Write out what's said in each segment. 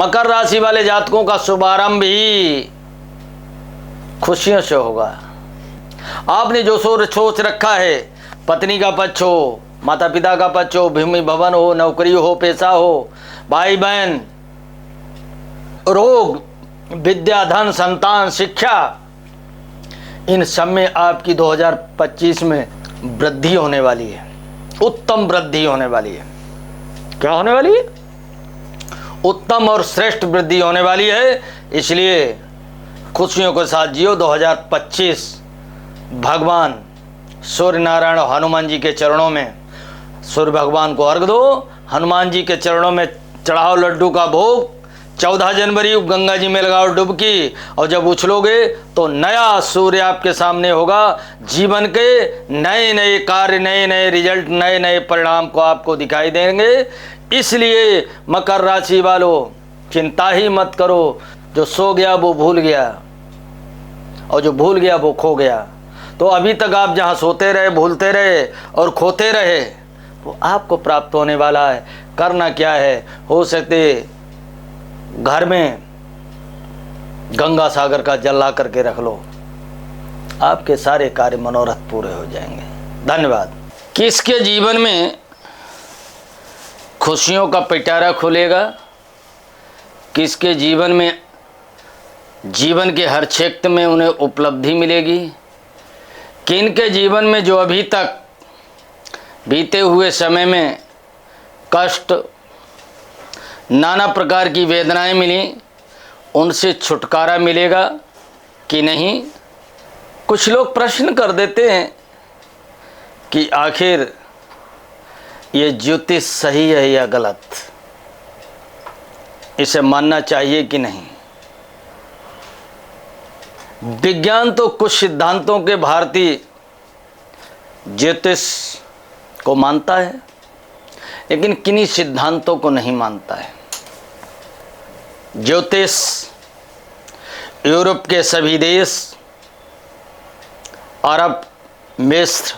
मकर राशि वाले जातकों का शुभारंभ ही खुशियों से होगा। आपने जो सोच रखा है, पत्नी का पक्ष हो, माता पिता का पक्ष हो, भूमि भवन हो, नौकरी हो, पैसा हो, भाई बहन, रोग, विद्या, धन, संतान, शिक्षा, इन सब में आपकी 2025 में वृद्धि होने वाली है। उत्तम वृद्धि होने वाली है। क्या होने वाली है? उत्तम और श्रेष्ठ वृद्धि होने वाली है। इसलिए खुशियों के साथ जियो। 2025 भगवान सूर्य नारायण हनुमान जी के चरणों में, सूर्य भगवान को अर्घ दो, हनुमान जी के चरणों में चढ़ाओ लड्डू का भोग। 14 जनवरी गंगा जी में लगाओ डुबकी, और जब उछलोगे तो नया सूर्य आपके सामने होगा। जीवन के नए नए कार्य, नए नए रिजल्ट, नए नए परिणाम को आपको दिखाई देंगे। इसलिए मकर राशि वालों, चिंता ही मत करो। जो सो गया वो भूल गया, और जो भूल गया वो खो गया। तो अभी तक आप जहाँ सोते रहे, भूलते रहे और खोते रहे, वो आपको प्राप्त होने वाला है। करना क्या है? हो सकते घर में गंगा सागर का जल ला करके रख लो, आपके सारे कार्य मनोरथ पूरे हो जाएंगे। धन्यवाद। किसके जीवन में खुशियों का पिटारा खुलेगा? किसके जीवन में, जीवन के हर क्षेत्र में उन्हें उपलब्धि मिलेगी? किनके जीवन में जो अभी तक बीते हुए समय में कष्ट, नाना प्रकार की वेदनाएं मिली, उनसे छुटकारा मिलेगा कि नहीं? कुछ लोग प्रश्न कर देते हैं कि आखिर ये ज्योतिष सही है या गलत, इसे मानना चाहिए कि नहीं। विज्ञान तो कुछ सिद्धांतों के भारतीय ज्योतिष को मानता है, लेकिन किन्हीं सिद्धांतों को नहीं मानता है। ज्योतिष यूरोप के सभी देश, अरब, मिस्र,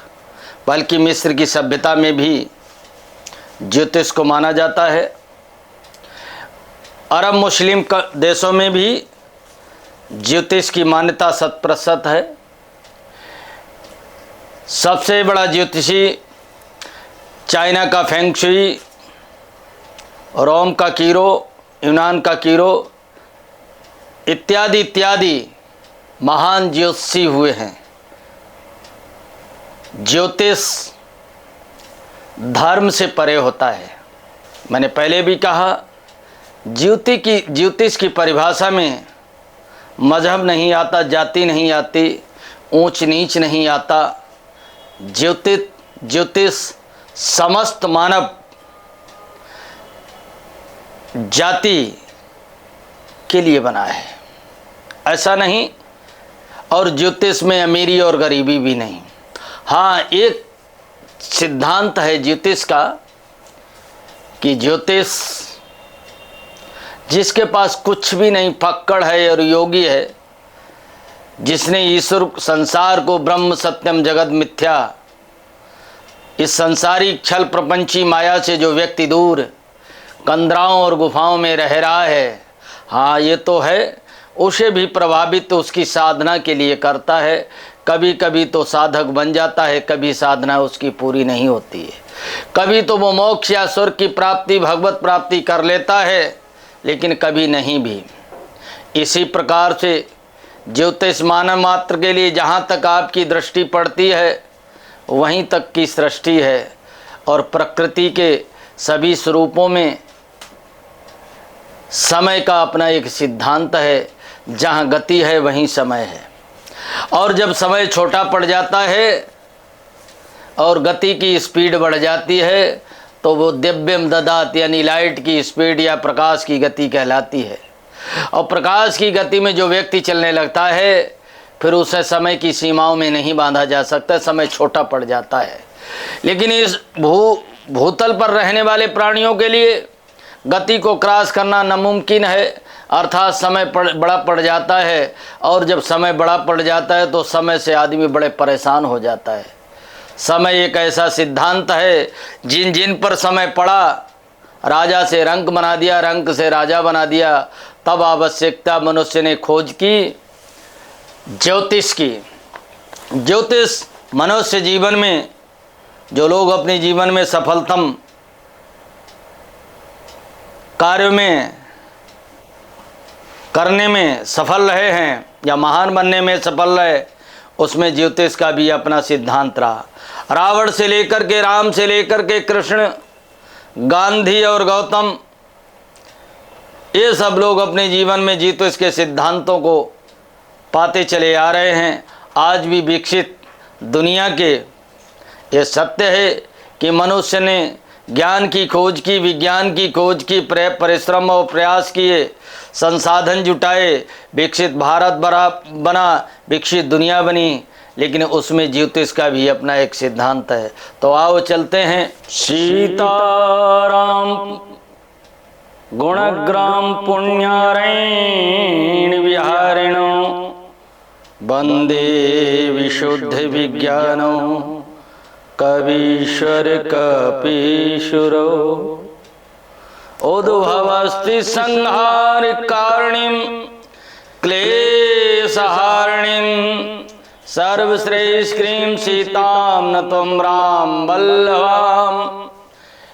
बल्कि मिस्र की सभ्यता में भी ज्योतिष को माना जाता है। अरब मुस्लिम देशों में भी ज्योतिष की मान्यता 100% है। सबसे बड़ा ज्योतिषी चाइना का फेंग शुई, रोम का कीरो, यूनान का कीरो, इत्यादि इत्यादि महान ज्योतिषी हुए हैं। ज्योतिष धर्म से परे होता है। मैंने पहले भी कहा, ज्योतिष की परिभाषा में मजहब नहीं आता, जाति नहीं आती, ऊंच नीच नहीं आता। ज्योतिष समस्त मानव जाति के लिए बना है, ऐसा नहीं। और ज्योतिष में अमीरी और गरीबी भी नहीं। हाँ, एक सिद्धांत है ज्योतिष का कि ज्योतिष जिसके पास कुछ भी नहीं, फक्कड़ है और योगी है, जिसने ईश्वर संसार को ब्रह्म सत्यम जगत मिथ्या, इस संसारिक छल प्रपंची माया से जो व्यक्ति दूर कंदराओं और गुफाओं में रह रहा है, हाँ ये तो है, उसे भी प्रभावित उसकी साधना के लिए करता है। कभी कभी तो साधक बन जाता है, कभी साधना उसकी पूरी नहीं होती है। कभी तो वो मोक्ष या स्वर्ग की प्राप्ति, भगवत प्राप्ति कर लेता है, लेकिन कभी नहीं भी। इसी प्रकार से ज्योतिष मानव मात्र के लिए जहाँ तक आपकी दृष्टि पड़ती है वहीं तक की सृष्टि है, और प्रकृति के सभी स्वरूपों में समय का अपना एक सिद्धांत है। जहाँ गति है वहीं समय है, और जब समय छोटा पड़ जाता है और गति की स्पीड बढ़ जाती है तो वो दिव्यम ददात यानी लाइट की स्पीड या प्रकाश की गति कहलाती है। और प्रकाश की गति में जो व्यक्ति चलने लगता है फिर उसे समय की सीमाओं में नहीं बांधा जा सकता, समय छोटा पड़ जाता है। लेकिन इस भूतल पर रहने वाले प्राणियों के लिए गति को क्रॉस करना नामुमकिन है, अर्थात समय बड़ा पड़ जाता है। और जब समय बड़ा पड़ जाता है तो समय से आदमी बड़े परेशान हो जाता है। समय एक ऐसा सिद्धांत है, जिन जिन पर समय पड़ा राजा से रंक बना दिया, रंक से राजा बना दिया। तब आवश्यकता मनुष्य ने खोज की ज्योतिष की। ज्योतिष मनुष्य जीवन में, जो लोग अपने जीवन में सफलतम कार्य में करने में सफल रहे हैं या महान बनने में सफल रहे, उसमें ज्योतिष का भी अपना सिद्धांत रहा। रावण से लेकर के, राम से लेकर के कृष्ण, गांधी और गौतम, ये सब लोग अपने जीवन में ज्योतिष के सिद्धांतों को पाते चले आ रहे हैं। आज भी विकसित दुनिया के ये सत्य है कि मनुष्य ने ज्ञान की खोज की, विज्ञान की खोज की, परिश्रम और प्रयास किए, संसाधन जुटाए, विकसित भारत बना, विकसित दुनिया बनी, लेकिन उसमें ज्योतिष का भी अपना एक सिद्धांत है। तो आओ चलते हैं। सीताराम गुणग्राम पुण्यारेण विहारिणो वंदे विशुद्ध विज्ञानो कवीश्वर कपीशुरो उद्भवस्ति संहार कारणिम क्लेशहारिणीम सर्वश्रेष्ठीं सीतां नत्वं राम वल्लभाम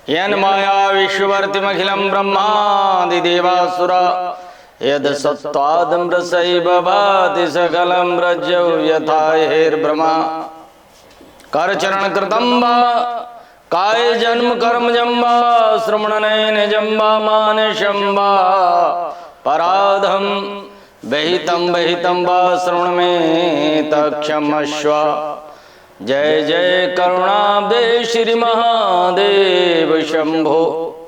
यन्माया विश्ववर्तिमखिलं ब्रह्मादि देवासुरा यद सत्त्वादमृतैव भाति सकलं रज्जौ यथा हेर्ब्रह्मा करचरण कृतं वा काय जन्म कर्मजं वा श्रवणनयन जम्बा मानसं वा पराधं बहितं वा श्रवण में तक्षमस्व। जय जय करुणाब्दे श्री महादेव शंभो।